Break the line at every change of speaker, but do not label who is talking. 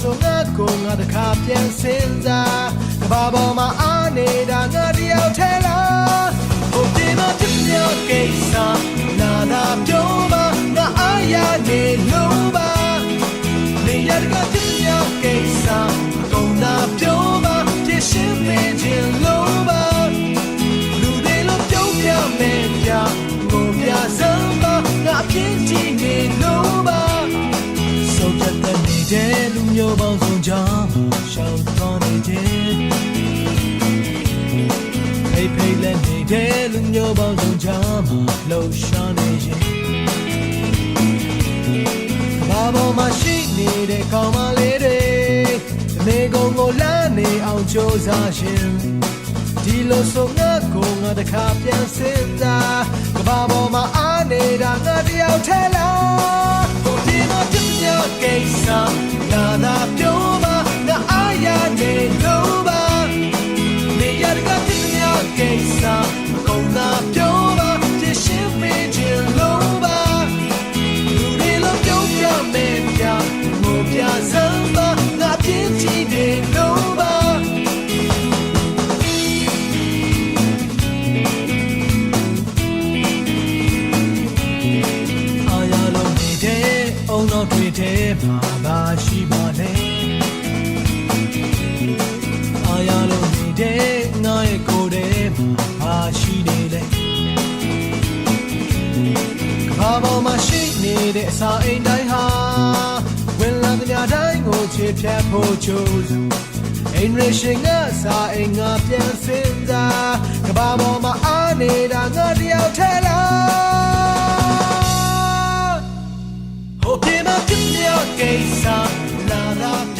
ဆိုငါကိုငါတခါပြန်စင်စားကဘာပေါ်မှာအားနေတာငါတယောက်ထဲလားဟိုဒီမှာပြပြကိစ္စနာနာပြောပါငါအားရနေလို့ပါနေရကပြပြကိစ္စကုန်နာပြောပါပြရှင်းမင်းချင်းလို့ပါလူတွေလို့ပြောပြမယ်ပြကိုပြစမ်းပါငါပြင်းကြည့်နေလို့ပါဆုံးဖြတ်တဲ့နေတဲ့လူမျိုးပေါင်းစုံကြောင့်ရှောင်တော်နေခြင်းဖေးလက်နေတဲ့လူမျိုးပေါင်းစုံကြောင့်လှုပ်ရှားနေခြင်းဘာပေါ်မှာရှိနေတဲ့ကောင်းမလေးတွေအမေကုံကိုလမ်းနေအောင်ကြိုးစားခြင်းဒီလိုဆိုငါကိုငါတခါပြန်စင်စားကဘာပေါ်မှာအားနေတာငါတယောက်ထဲလားဟိုဒီမှာပြပြကိစ္စနာနာပြောပါငါအားရနေလို့ပါနေရကပြပြကိစ္စကုန်နာပြောပါပြရှင်းမင်းချင်းလို့ပါလူတွေလို့ပြောပြမယ်ပြမို့ပြစမ်းပါငါပြင်းကြည့်နေလို့ပါအောင်တော့တွေ့တဲ့မှာပါရှိပါနဲ့အားရလို့နေတဲ့ငါရဲ့ကိုယ်ထဲမှာရှိနေလေကဘာပေါ်မှာရှိနေတဲ့အစာအိမ်တိုင်းဟာဝင်လာတဲ့ညတိုင်းကိုချေဖြတ်ဖို့ကြိုးစားအိမ်ရရှင်ကစာအိမ်ငါပြန်စင်စားကဘာပေါ်မှာအားနေတာငါတယောက်ထဲလားOh, give up, give me your case, la la.